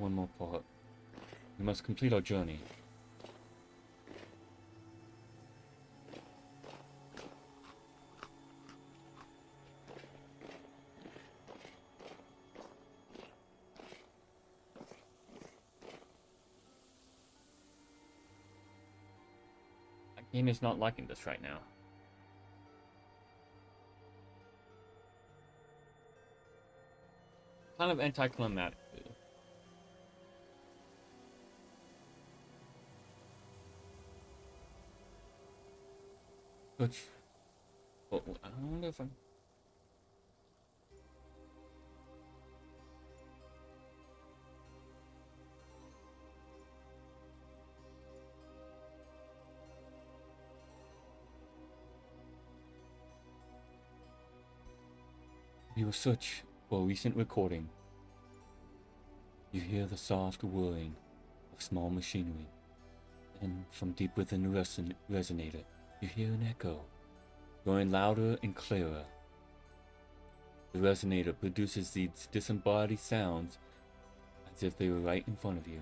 one more part. We must complete our journey. That game is not liking this right now. Kind of anticlimactic. Which, well, I wonder if I'm. We will search for a recent recording. You hear the soft whirring of small machinery, and from deep within the resonator, you hear an echo, growing louder and clearer. The resonator produces these disembodied sounds as if they were right in front of you.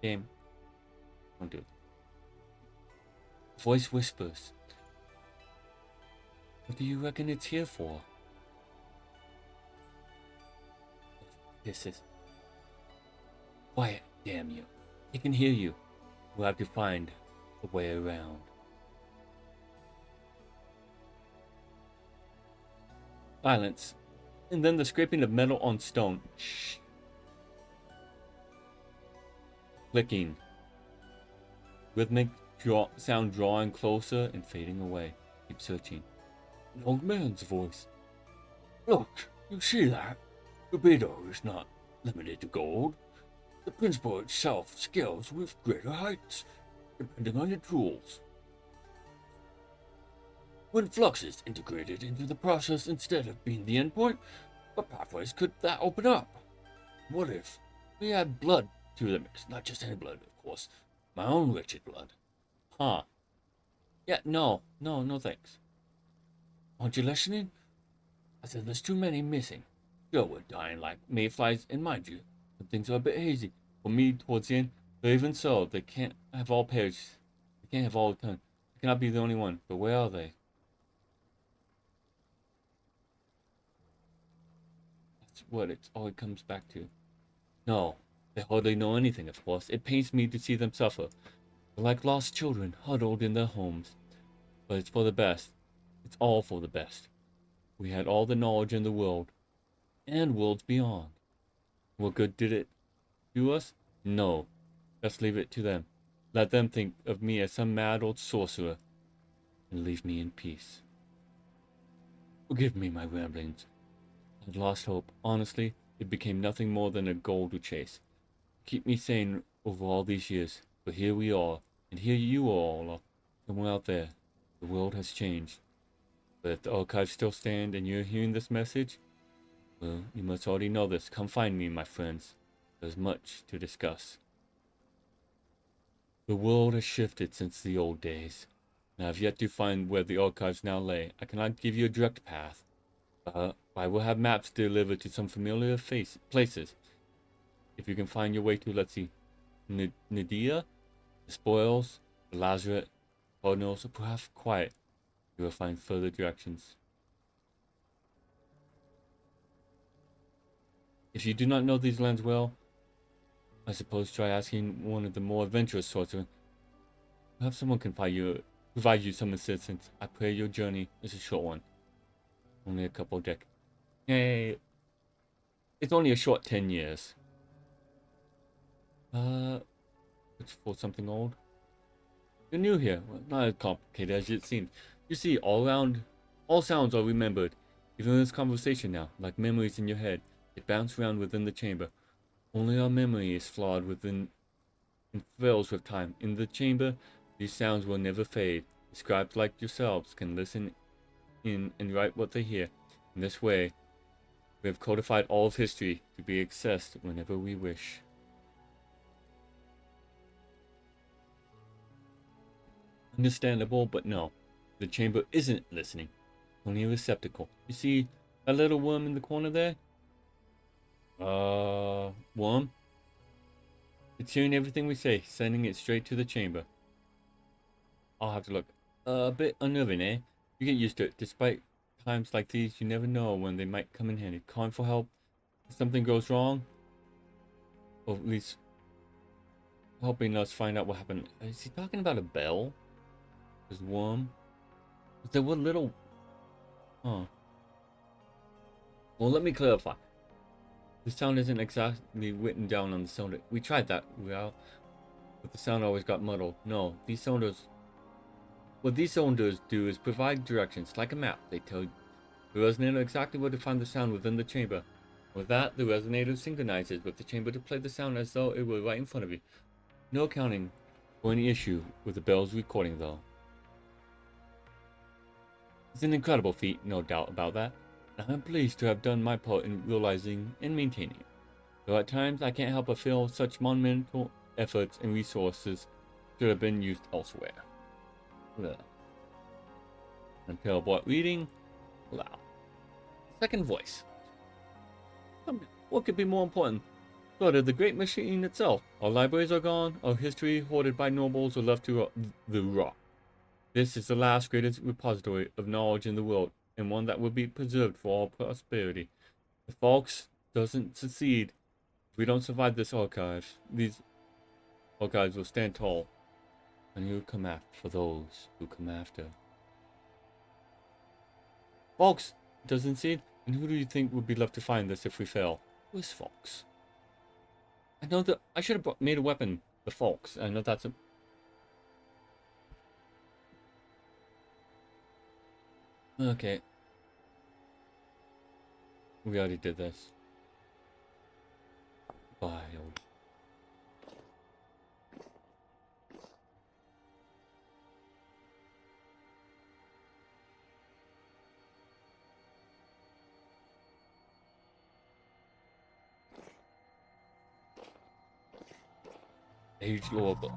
Game, don't do it. Voice whispers. What do you reckon it's here for? This is... Quiet, damn you. It can hear you. We'll have to find a way around. Silence. And then the scraping of metal on stone. Shh. Clicking. Rhythmic sound drawing closer and fading away. Keep searching. An old man's voice. Look, you see that? Libido is not limited to gold. The principle itself scales with greater heights, depending on your tools. When flux is integrated into the process instead of being the endpoint, what pathways could that open up? What if we add blood to the mix? Not just any blood, of course. My own wretched blood. Huh. Yeah, no thanks. Aren't you listening? I said there's too many missing. Sure, we're dying like mayflies, and mind you, some things are a bit hazy. For me, towards the end, but even so, they can't have all perished. They can't have all returned. I cannot be the only one, but where are they? That's what it always comes back to. No, they hardly know anything, of course. It pains me to see them suffer. They're like lost children, huddled in their homes. But it's for the best. It's all for the best. We had all the knowledge in the world, and worlds beyond. What good did it do us? No. Just leave it to them. Let them think of me as some mad old sorcerer, and leave me in peace. Forgive me my ramblings. I'd lost hope. Honestly, it became nothing more than a goal to chase. Keep me sane over all these years, but here we are, and here you all are, somewhere out there. The world has changed. But if the archives still stand and you're hearing this message, well, you must already know this. Come find me, my friends. There's much to discuss. The world has shifted since the old days, and I have yet to find where the archives now lay. I cannot give you a direct path, but I will have maps delivered to some familiar places. If you can find your way to, let's see, Nadia, the Spoils, the Lazaret, Cardinals, or perhaps Quiet, you will find further directions. If you do not know these lands well, I suppose try asking one of the more adventurous sorts of... Perhaps someone can provide you some assistance. I pray your journey is a short one. Only a couple decades. Hey, it's only a short 10 years. It's for something old. You're new here. Well, not as complicated as it seems. You see, all sounds are remembered. Even in this conversation now, like memories in your head, they bounce around within the chamber. Only our memory is flawed within and fails with time. In the chamber, these sounds will never fade. The scribes like yourselves can listen in and write what they hear. In this way, we have codified all of history to be accessed whenever we wish. Understandable, but no. The chamber isn't listening. Only a receptacle. You see that little worm in the corner there? Worm. It's hearing everything we say, sending it straight to the chamber. I'll have to look. A bit unnerving, eh? You get used to it. Despite times like these, you never know when they might come in handy. Calling for help if something goes wrong. Or at least helping us find out what happened. Is he talking about a bell? His worm? There were little... Huh. Well, let me clarify. The sound isn't exactly written down on the cylinder. We tried that, well, but the sound always got muddled. No, these cylinders... What these cylinders do is provide directions, like a map. They tell the resonator exactly where to find the sound within the chamber. With that, the resonator synchronizes with the chamber to play the sound as though it were right in front of you. No accounting for any issue with the bell's recording, though. It's an incredible feat, no doubt about that. And I'm pleased to have done my part in realizing and maintaining it. Though at times I can't help but feel such monumental efforts and resources should have been used elsewhere. Ugh. Until what reading? Loud. Second voice. What could be more important? But of the great machine itself. Our libraries are gone, our history hoarded by nobles are left to the rot. This is the last greatest repository of knowledge in the world, and one that will be preserved for all prosperity. If Fox doesn't succeed, if we don't survive this archive, these archives will stand tall, and you'll come after for those who come after. Fox doesn't succeed, and who do you think would be left to find this if we fail? Who is Fox? I know that I should have made a weapon, the Fox. I know that's a... Okay. We already did this. Bye, old. Age lore book.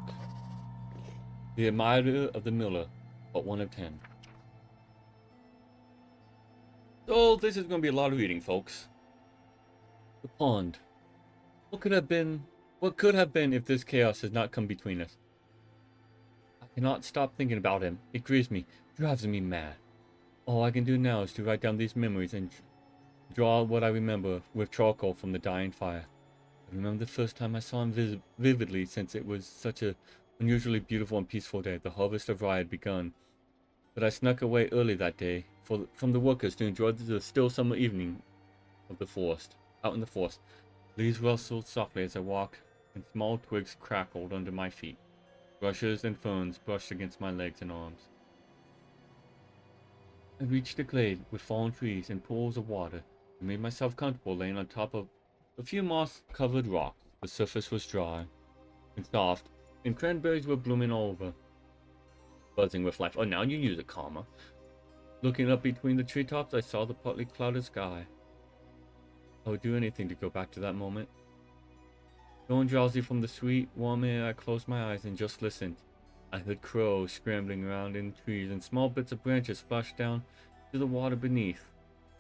The Admirer of the Miller, but 1 of 10. So this is going to be a lot of reading, folks. The pond. What could have been if this chaos has not come between us? I cannot stop thinking about him. It grieves me, drives me mad. All I can do now is to write down these memories and draw what I remember with charcoal from the dying fire. I remember the first time I saw him vividly, since it was such an unusually beautiful and peaceful day. The harvest of rye had begun. But I snuck away early that day from the workers to enjoy the still summer evening of the forest. Out in the forest, leaves rustled softly as I walked, and small twigs crackled under my feet. Rushes and ferns brushed against my legs and arms. I reached a glade with fallen trees and pools of water, and made myself comfortable laying on top of a few moss-covered rocks. The surface was dry and soft, and cranberries were blooming all over, buzzing with life. Oh, now you use a comma. Looking up between the treetops, I saw the partly clouded sky. I would do anything to go back to that moment. Feeling drowsy from the sweet, warm air, I closed my eyes and just listened. I heard crows scrambling around in trees, and small bits of branches splashed down to the water beneath.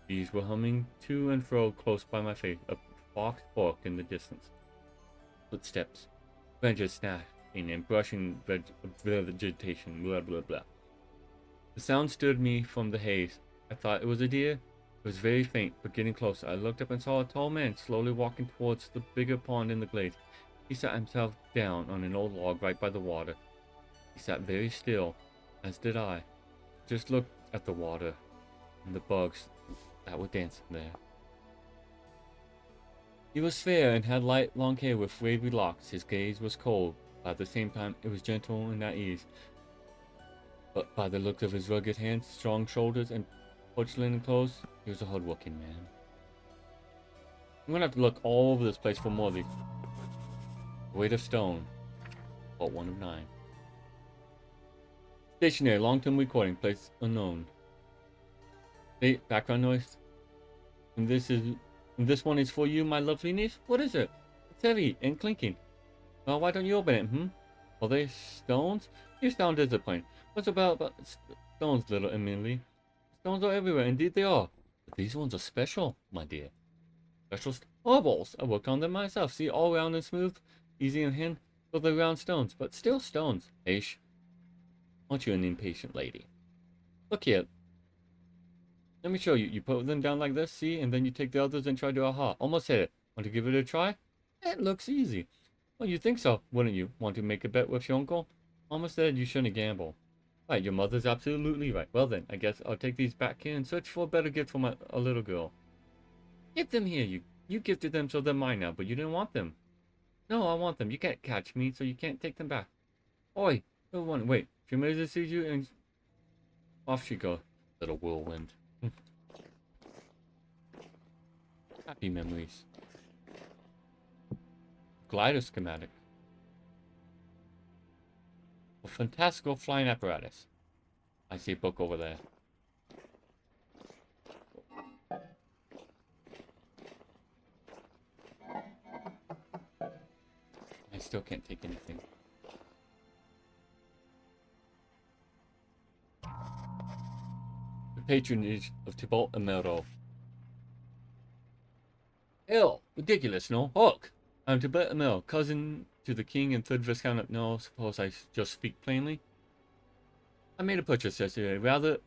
Bees were humming to and fro close by my face. A fox barked in the distance. Footsteps. Branches snapping and brushing vegetation. Blah, blah, blah. The sound stirred me from the haze. I thought it was a deer. It was very faint, but getting closer. I looked up and saw a tall man slowly walking towards the bigger pond in the glade. He sat himself down on an old log right by the water. He sat very still, as did I. Just looked at the water and the bugs that were dancing there. He was fair and had light, long hair with wavy locks. His gaze was cold, but at the same time it was gentle and at ease. But by the look of his rugged hands, strong shoulders, and porcelain clothes, he was a hard-working man. I'm gonna have to look all over this place for more of these. Weight of stone, about 1 of 9. Stationary, long-term recording, place unknown. Hey, background noise. And this one is for you, my lovely niece. What is it? It's heavy and clinking. Well, why don't you open it, Are they stones? You sound disappointed. What's about stones, little Emily? Stones are everywhere, indeed they are. But these ones are special, my dear. Special Marbles. I worked on them myself. See, all round and smooth, easy in hand, with the round stones, but still stones. Ish. Aren't you an impatient lady? Look here. Let me show you. You put them down like this, see, and then you take the others and try to aha. Almost hit it. Want to give it a try? It looks easy. Well, you think so, wouldn't you? Want to make a bet with your uncle? Almost said you shouldn't gamble. Right, your mother's absolutely right. Well then, I guess I'll take these back here and search for a better gift for a little girl. Give them here. You gifted them, so they're mine now, but you didn't want them. No, I want them. You can't catch me, so you can't take them back. Oi, no one. Wait, she made to see you, and off she goes. Little whirlwind. Happy memories. Glider schematic. A fantastical flying apparatus. I see a book over there. I still can't take anything. The patronage of Tybalt and Mero. Hell, ridiculous, no? Hulk! I'm Tybalt and Mero, cousin to the king and third viscount of... No, suppose I just speak plainly? I made a purchase yesterday, rather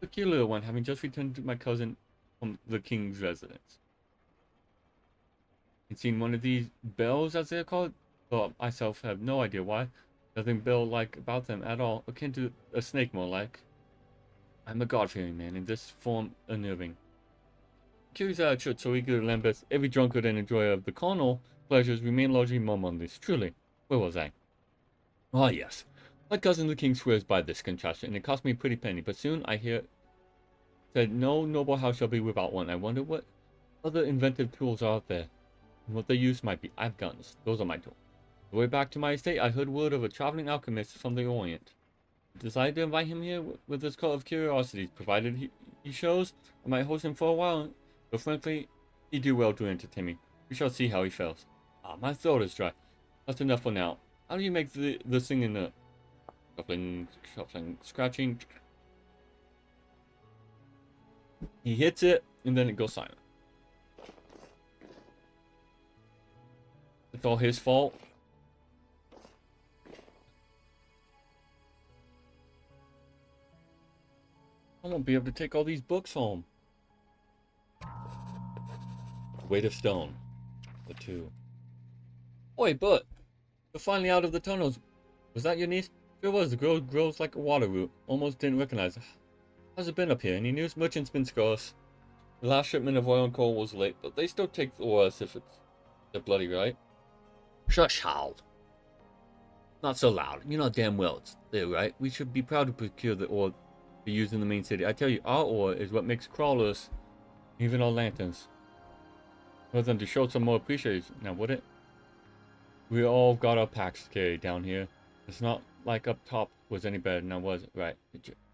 peculiar one, having just returned to my cousin from the king's residence. And seen one of these bells, as they're called? Though I myself have no idea why. Nothing bell-like about them at all, akin to a snake more like. I'm a God-fearing man, in this form unnerving. Curious how it should so eager to lambast every drunkard and enjoyer of the carnal pleasures remain largely mum on this. Truly, where was I? Ah, yes. My cousin the king swears by this contraption, and it cost me a pretty penny, but soon I hear said no noble house shall be without one. I wonder what other inventive tools are out there, and what their use might be. I've guns. Those are my tools. On the way back to my estate, I heard word of a traveling alchemist from the Orient. I decided to invite him here with this call of curiosities, provided he shows. I might host him for a while, but frankly, he'd do well to entertain me. We shall see how he fails. Ah, my throat is dry. That's enough for now. How do you make the singing note? Shuffling, shuffling, scratching. He hits it, and then it goes silent. It's all his fault. I won't be able to take all these books home. Weight of stone. The two. Oi, Bert! You're finally out of the tunnels. Was that your niece? Sure was. The girl grows like a water root. Almost didn't recognize her. How's it been up here? Any news? Merchant's been scarce. The last shipment of oil and coal was late, but they still take the ore as if it's their bloody right. Shush, Hal. Not so loud. You know damn well it's there, right? We should be proud to procure the ore to use in the main city. I tell you, our ore is what makes crawlers, even our lanterns. For them to show some more appreciation. Now, would it? We all got our packs to carry down here. It's not like up top was any better, now was it? Right.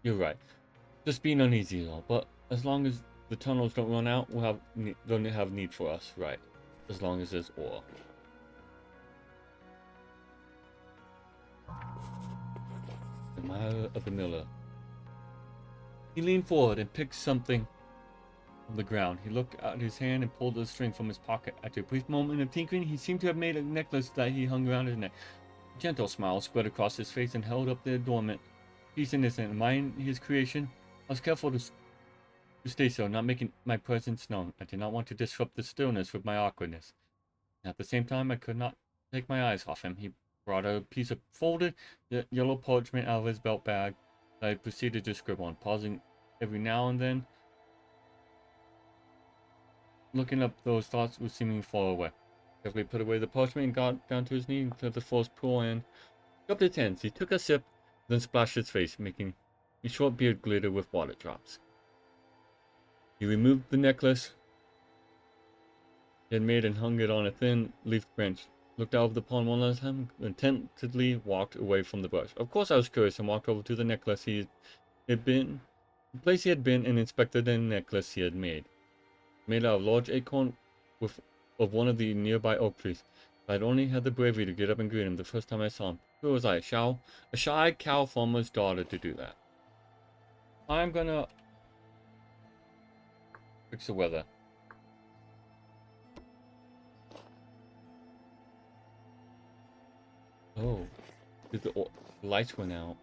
You're right. Just being uneasy is all. But as long as the tunnels don't run out, don't have need for us. Right. As long as there's ore. The mile of the miller. He leaned forward and picked something on the ground. He looked at his hand and pulled a string from his pocket. After a brief moment of tinkering, he seemed to have made a necklace that he hung around his neck. A gentle smile spread across his face and held up the adornment. Peace innocent, mine his creation. I was careful to stay so, not making my presence known. I did not want to disrupt the stillness with my awkwardness. At the same time, I could not take my eyes off him. He brought a piece of folded yellow parchment out of his belt bag that I proceeded to scribble on, pausing every now and then, looking up those thoughts were seeming far away. Carefully put away the parchment and got down to his knee and cleared the first pool and rubbed his hands. He took a sip, then splashed his face, making his short beard glitter with water drops. He removed the necklace he had made and hung it on a thin leafed branch, looked out of the pond one last time, and tentatively walked away from the brush. Of course I was curious and walked over to the necklace the place he had been, and inspected the necklace he had made. Made out of large acorn of one of the nearby oak trees. I had only had the bravery to get up and greet him the first time I saw him. Who was I, a shy cow farmer's daughter to do that? I'm gonna fix the weather. Oh, the lights went out.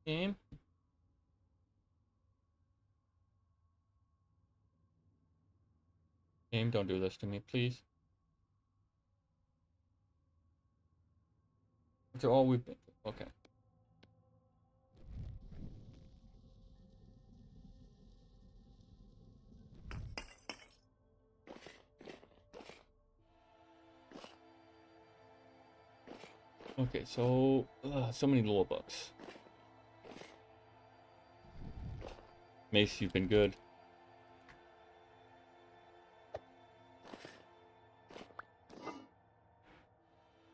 Game? Game, don't do this to me, please. After all we've been through. Okay. Okay, so so many lore books. Mace, you've been good.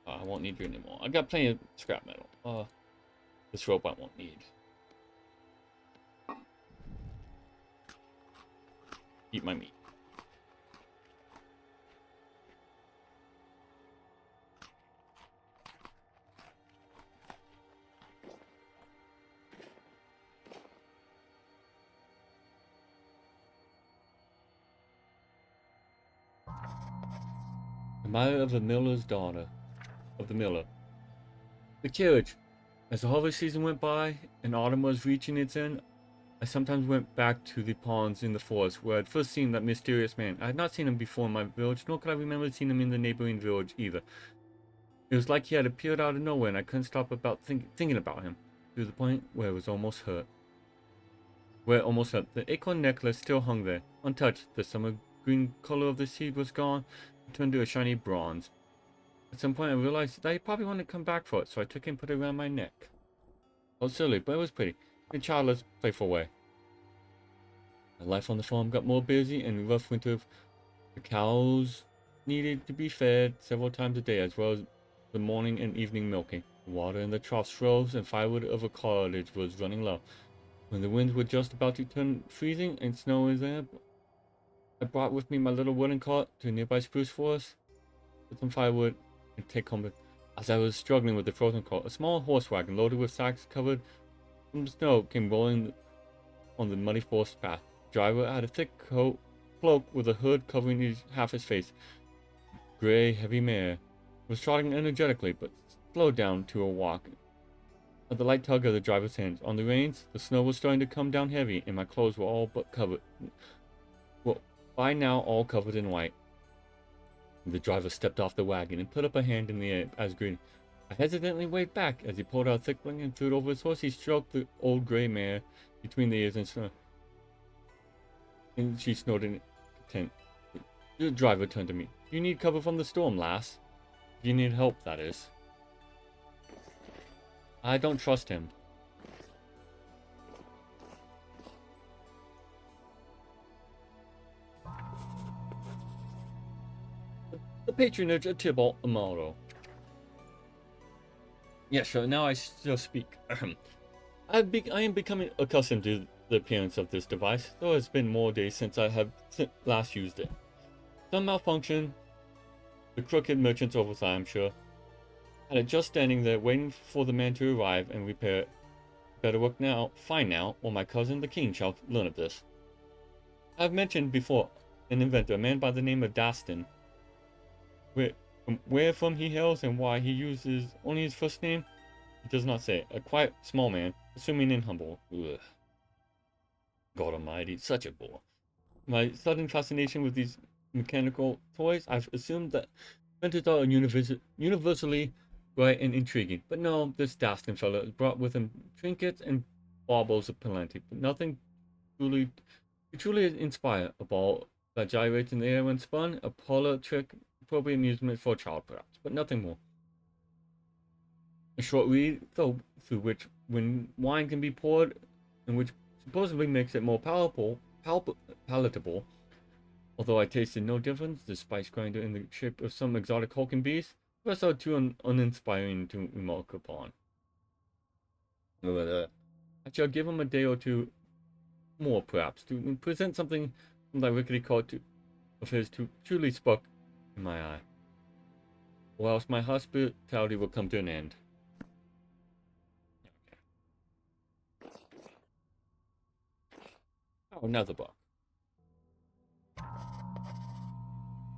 I won't need you anymore. I got plenty of scrap metal. This rope I won't need. Eat my meat. The mother of the miller's daughter. Of the miller. The carriage. As the harvest season went by and autumn was reaching its end, I sometimes went back to the ponds in the forest where I'd first seen that mysterious man. I had not seen him before in my village, nor could I remember seeing him in the neighboring village either. It was like he had appeared out of nowhere, and I couldn't stop thinking about him, to the point where it was almost hurt. The acorn necklace still hung there, untouched. The summer green color of the seed was gone, and turned to a shiny bronze. At some point I realized that he probably wanted to come back for it, so I took it and put it around my neck. Oh, silly, but it was pretty. In a childless, playful way. My life on the farm got more busy, and in the rough winter, the cows needed to be fed several times a day, as well as the morning and evening milking. The water in the troughs rose, and firewood of a cottage was running low. When the winds were just about to turn freezing and snow was there, I brought with me my little wooden cart to a nearby spruce forest with some firewood and take home. As I was struggling with the frozen cart, a small horse wagon loaded with sacks covered from the snow came rolling on the muddy forest path. The driver had a thick cloak with a hood covering half his face. Gray, heavy mare was trotting energetically, but slowed down to a walk. At the light tug of the driver's hands on the reins, the snow was starting to come down heavy, and my clothes were all but covered. Well, by now all covered in white. The driver stepped off the wagon and put up a hand in the air as greeting. I hesitantly waved back as he pulled out a thick blanket and threw it over his horse. He stroked the old gray mare between the ears and she snorted content. The driver turned to me. You need cover from the storm, lass. You need help, that is. I don't trust him. The patronage of Tybalt Amaro. Yeah, sure, now I still speak. I am becoming accustomed to the appearance of this device, though it's been more days since I have last used it. Some malfunction. The crooked merchant's oversight, I'm sure. Had it just standing there, waiting for the man to arrive and repair it. Better work now, fine now, or my cousin the king shall learn of this. I've mentioned before an inventor, a man by the name of Dastin. Where from he hails and why he uses only his first name, he does not say. A quiet, small man, assuming and humble. Ugh. God almighty, such a bore. My sudden fascination with these mechanical toys, I've assumed that inventors are universally bright and intriguing. But no, this Dastin fellow brought with him trinkets and baubles of plenty, but nothing truly inspire. A ball that gyrates in the air when spun, a parlor trick, appropriate amusement for a child perhaps, but nothing more. A short reed, though, through which when wine can be poured, and which supposedly makes it more palatable, although I tasted no difference, the spice grinder in the shape of some exotic hulking beast, the rest are too uninspiring to remark upon. I shall give him a day or two more, perhaps, to present something from that rickety cart of his to truly spark in my eye. or else my hospitality will come to an end. Oh, another book. The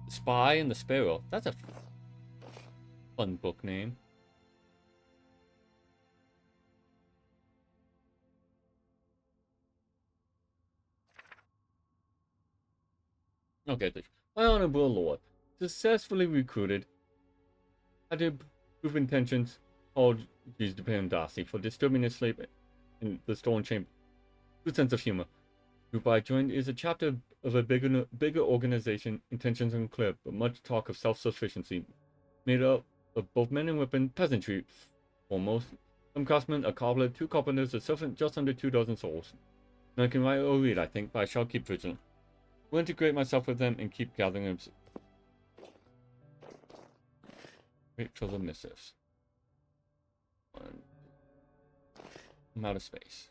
Spy and the Sparrow. That's a fun book name. Okay, my honorable lord, successfully recruited, had to prove intentions, called G's dependency for disturbing his sleep in the stolen chamber. Good sense of humor. Group I joined is a chapter of a bigger organization, intentions unclear, but much talk of self-sufficiency, made up of both men and women, peasantry, foremost. Some craftsmen, a cobbler, 2 carpenters, a servant, just under 2 dozen souls. And I can write or read, I think, but I shall keep vigilant. Will integrate myself with them and keep gathering them. Wait for the missives. I'm out of space.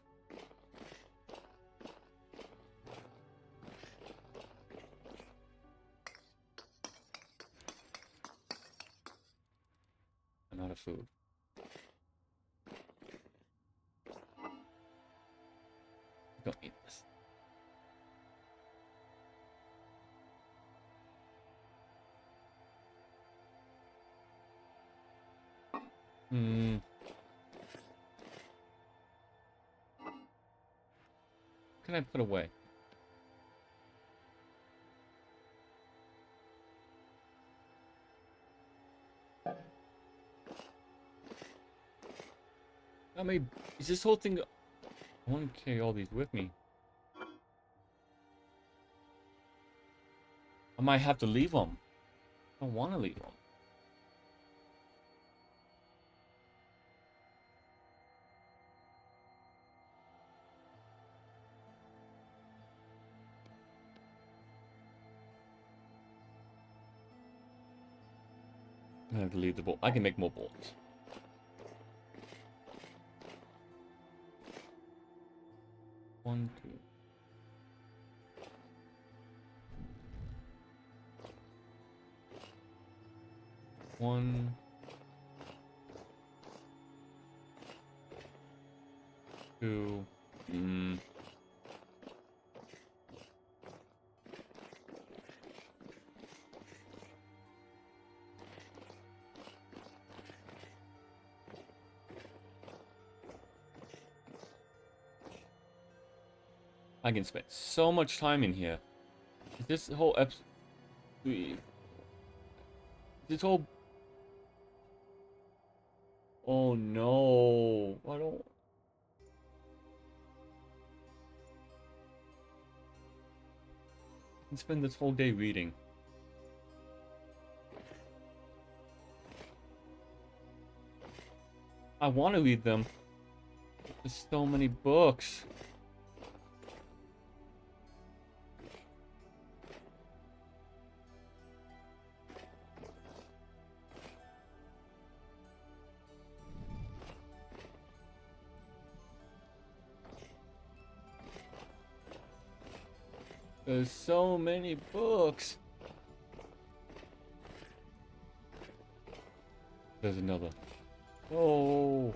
I'm out of food. Don't eat this. What can I put away? I mean, is this whole thing... I want to carry all these with me. I might have to leave them. I don't want to leave them. I have to leave the bolt. I can make more bolts. One, two. One. Two. I can spend so much time in here. This whole episode... This whole... Oh no. I don't... I can spend this whole day reading. I want to read them. There's so many books. There's so many books. There's another. Oh.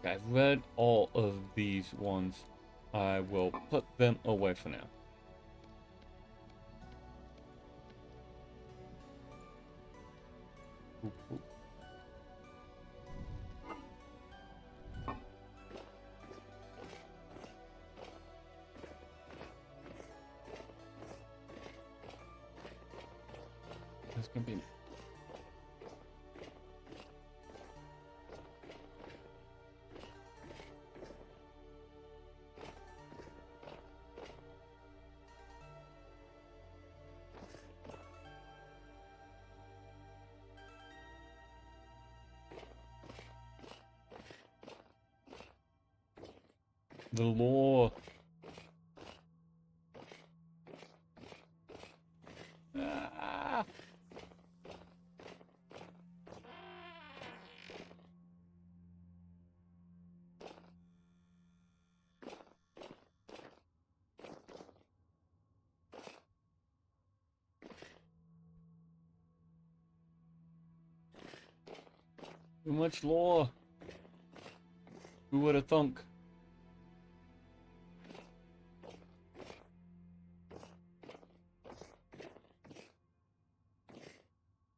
I've read all of these ones. I will put them away for now. This can be... The lore. Ah. Too much lore. Who would have thunk?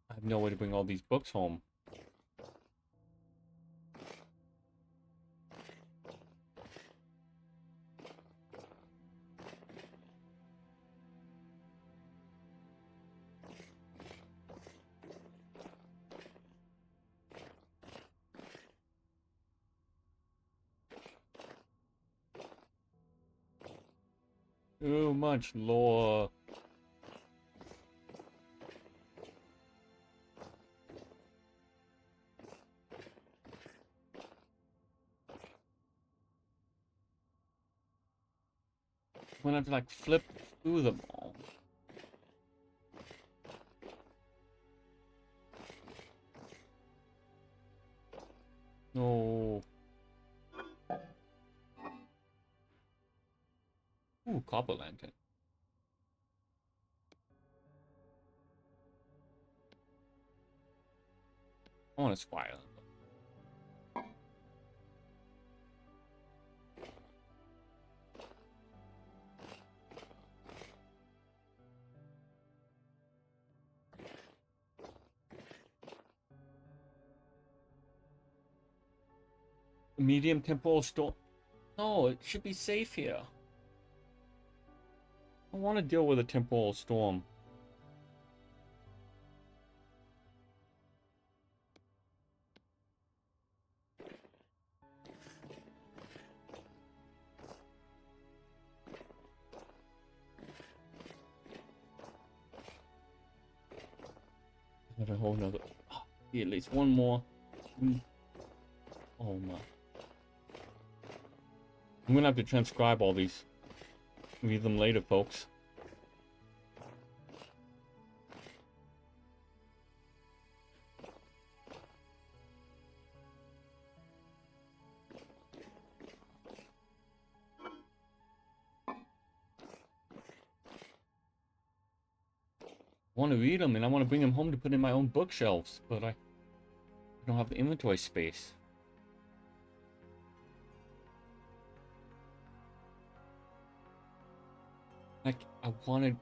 I have no way to bring all these books home. Too much lore. I'm gonna have to like flip through them all. No. Ooh, copper lantern. I want a squire. Medium temporal storm. No, it should be safe here. I want to deal with a temporal storm. Got a whole nother. Oh, at least one more. Oh my. I'm gonna have to transcribe all these. Read them later, folks. I want to read them and I want to bring them home to put in my own bookshelves, but I don't have the inventory space. Like, I wanted...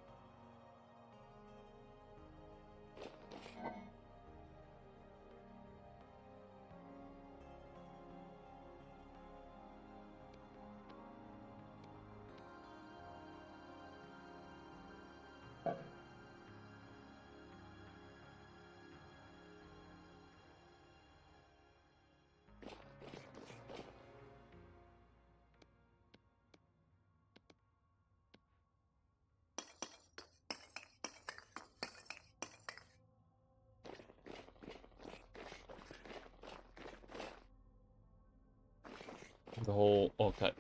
The whole... Okay.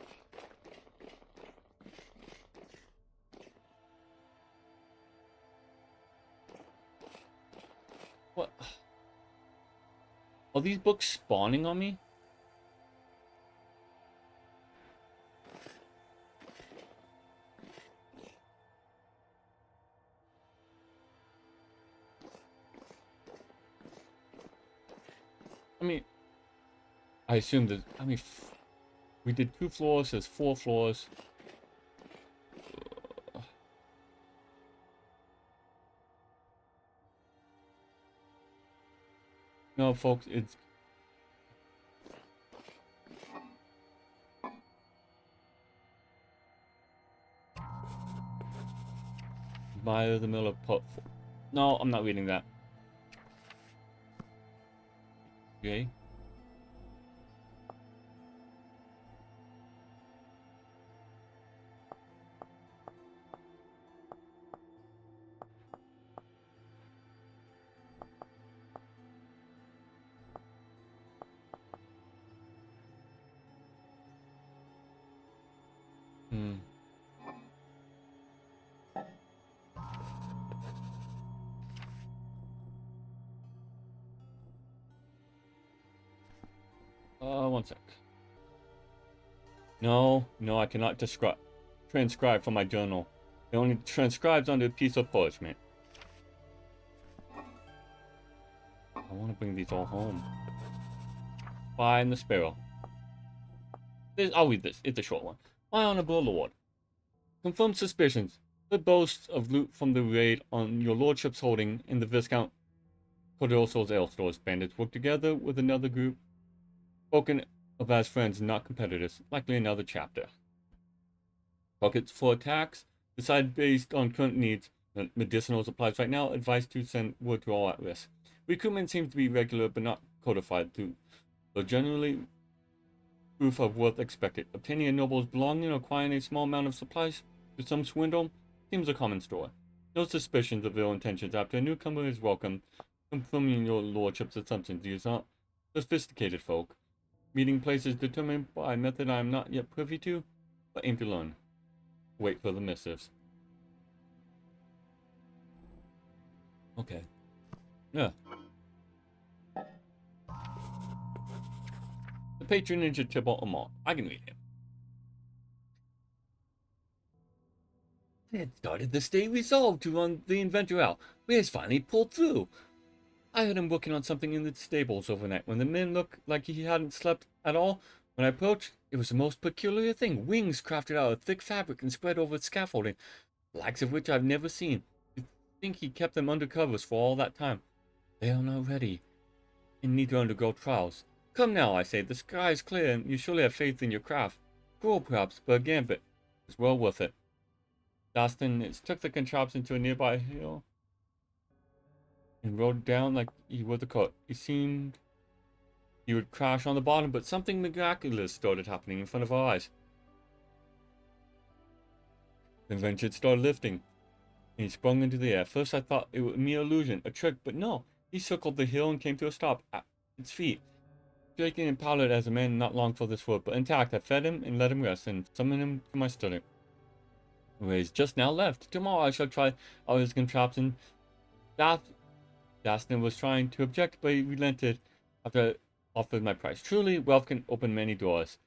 What? Are these books spawning on me? I mean... I assume that... I mean... We did 2 floors, there's 4 floors. No, folks, it's... By the Miller Put. No, I'm not reading that. Okay. One sec. No, I cannot transcribe from my journal. It only transcribes onto a piece of parchment. I want to bring these all home. Fire and the Sparrow. I'll read this. It's a short one. My honorable lord. Confirmed suspicions. The boasts of loot from the raid on your lordship's holding in the Viscount Cordoso's ale stores. Bandits work together with another group. Spoken of as friends, not competitors. Likely another chapter. Buckets for attacks. Decide based on current needs. Medicinal supplies right now. Advice to send withdrawal at risk. Recruitment seems to be regular but not codified through. So generally proof of worth expected. Obtaining a noble's belonging or acquiring a small amount of supplies to some swindle seems a common story. No suspicions of ill intentions after a newcomer is welcome. Confirming your lordship's assumptions. These aren't sophisticated folk. Meeting places determined by a method I am not yet privy to, but aim to learn. Wait for the missives. Okay. Yeah. The patronage of Tybalt Amar. I can read him. I had started this day resolved to run the inventor out, but he has finally pulled through. I heard him working on something in the stables overnight. When the men looked like he hadn't slept at all, when I approached, it was the most peculiar thing. Wings crafted out of thick fabric and spread over scaffolding, the likes of which I've never seen. You'd think he kept them under covers for all that time. They are not ready, and need to undergo trials. Come now, I say, the sky is clear, and you surely have faith in your craft. Cruel, perhaps, but a gambit is well worth it. Dastan took the contraption to a nearby hill and rode down like he would the cart. It seemed he would crash on the bottom, but something miraculous started happening in front of our eyes. The inventor started lifting, and he sprung into the air. First I thought it was a mere illusion, a trick, but no. He circled the hill and came to a stop at its feet. Shaking and powdered as a man not long for this world, but intact. I fed him and let him rest, and summoned him to my study. Where he's just now left. Tomorrow I shall try out his contraption. Dastan was trying to object, but he relented after I offered my price. Truly, wealth can open many doors.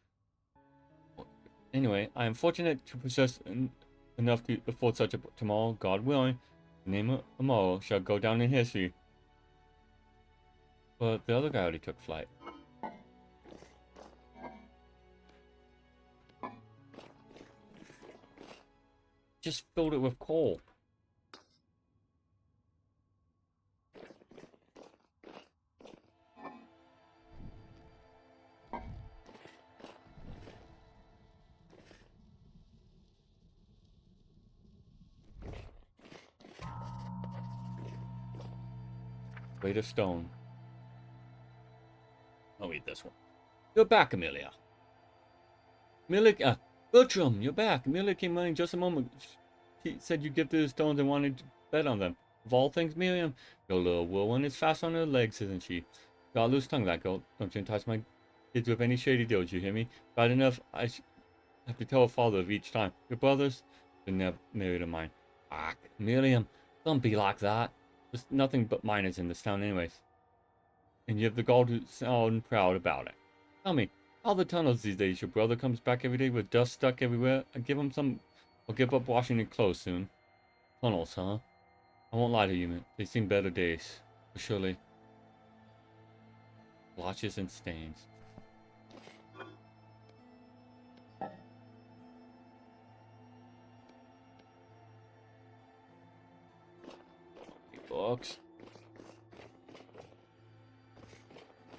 Anyway, I am fortunate to possess enough to afford such a tomorrow, God willing. The name of tomorrow shall go down in history. But the other guy already took flight. Just filled it with coal. Weight of stone. I'll read this one. You're back, Amelia. Bertram, you're back. Amelia came running just a moment. She said you gifted the stones and wanted to bet on them. Of all things, Miriam, your little whirlwind is fast on her legs, isn't she? Got a loose tongue, that girl. Don't you entice my kids with any shady deals, you hear me? Bad enough, I have to tell her father of each time. Your brothers, they're never married to mine. Ah, Miriam, don't be like that. There's nothing but miners in this town anyways. And you have the gall to sound proud about it. Tell me, how are the tunnels these days? Your brother comes back every day with dust stuck everywhere. I'll give up washing your clothes soon. Tunnels, huh? I won't lie to you, man. They've seen better days. But surely. Blotches and stains. Books.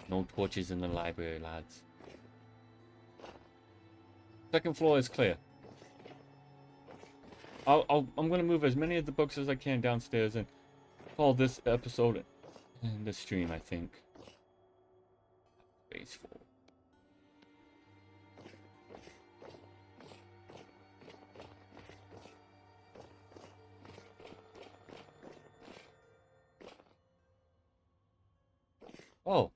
No torches in the library, lads. Second floor is clear. I'm gonna move as many of the books as I can downstairs and call this episode in the stream, I think. Phase 4. Oh.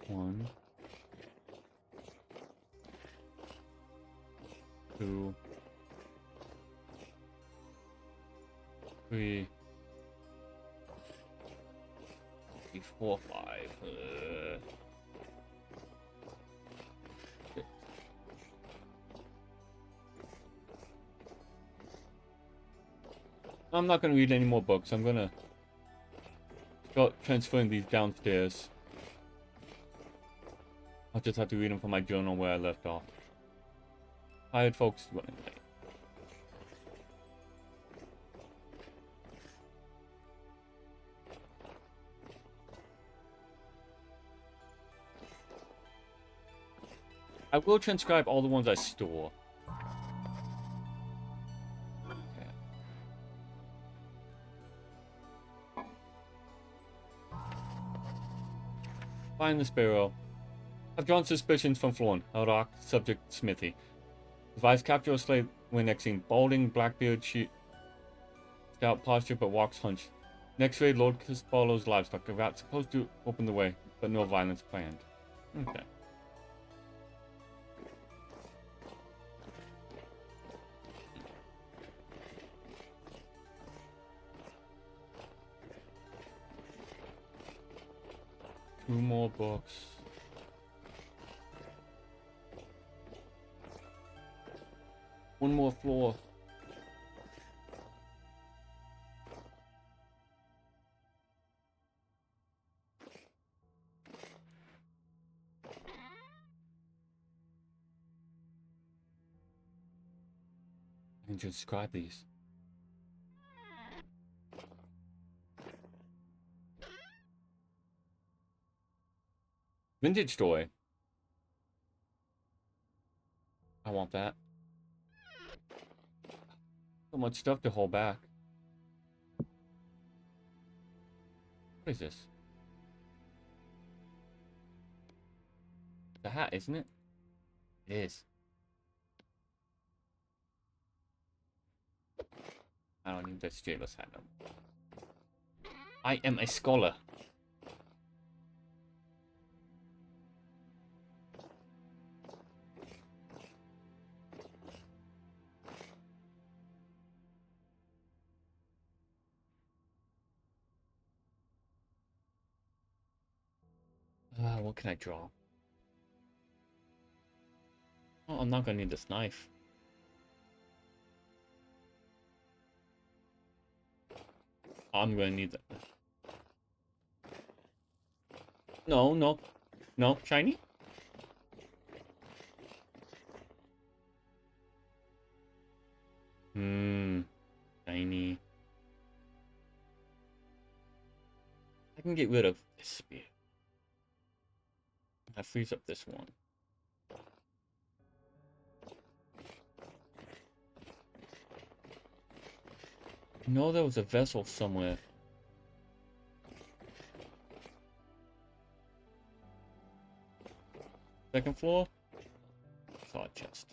One. 2. 3. 4, 5. 6. I'm not going to read any more books. I'm going to start transferring these downstairs. I'll just have to read them from my journal where I left off. Hired folks running late. I will transcribe all the ones I store. Okay. Find the sparrow. I've drawn suspicions from Florin, Eldoc, subject Smithy. Device capture a slave when next seen. Balding, blackbeard, stout posture, but walks hunched. Next raid, Lord Casballo's livestock. A rat supposed to open the way, but no violence planned. Okay. Two more books. One more floor. I can transcribe these. Vintage toy. I want that. So much stuff to hold back. What is this? The hat, isn't it? It is. I don't need this jailor's hat no. I am a scholar. What can I draw? Oh, I'm not gonna need this knife. I'm gonna need that. No, no. No, shiny? Shiny. I can get rid of this spear. That frees up this one. I know there was a vessel somewhere. Second floor? Thought chest.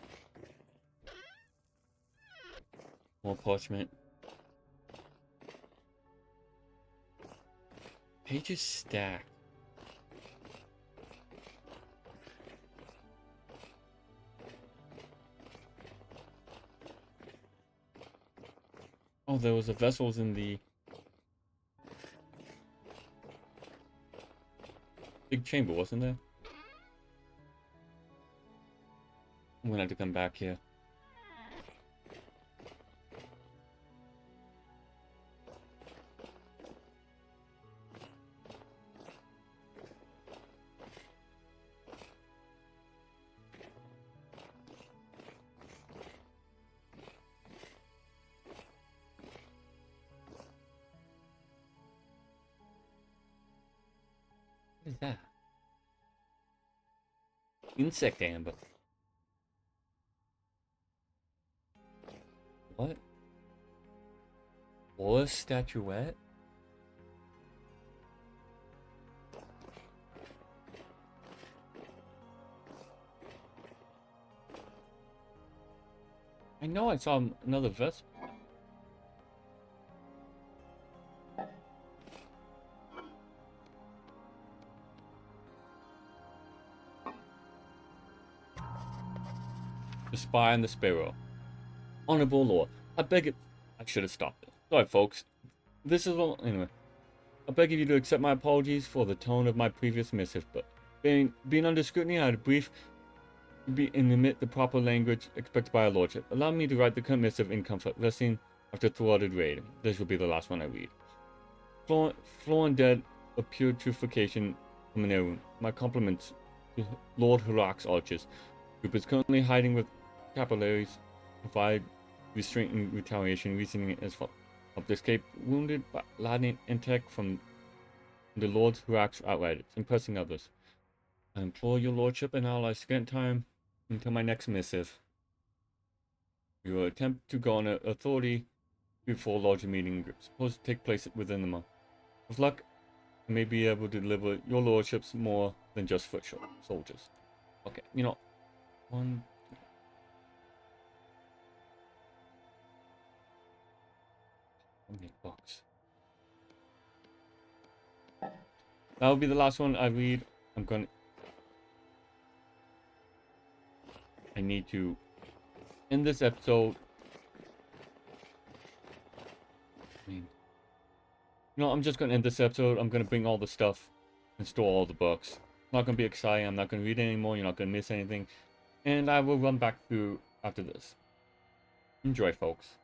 More parchment. Pages stacked. Oh, there was a vessels in the big chamber, wasn't there? I'm gonna have to come back here. What is that? Insect amber. What? Or statuette? I know I saw another vessel. The Spy and the Sparrow. Honorable Lord, I beg it. I should have stopped it. Sorry, folks. This is all. Anyway, I beg of you to accept my apologies for the tone of my previous missive, but being under scrutiny, I had a brief and emit the proper language expected by a lordship. Allow me to write the current missive in comfort, resting After thwarted raid, this will be the last one I read. Floor and dead, a putrefaction from an errand. My compliments to Lord Harak's archers. Group is currently hiding with capillaries, provide restraint and retaliation, reasoning as follows. Help to escape wounded by Latin and tech from the Lord Harak's outriders, impressing others. I implore your lordship and allies to get time until my next missive. We will attempt to garner authority before larger meeting groups, supposed to take place within the month. With luck, I may be able to deliver your lordships more than just foot soldiers. Okay, you know, one. How many books? That will be the last one I read. I need to end this episode. I'm just going to end this episode. I'm going to bring all the stuff and store all the books. It's not going to be exciting. I'm not going to read anymore. You're not going to miss anything. And I will run back through after this. Enjoy, folks.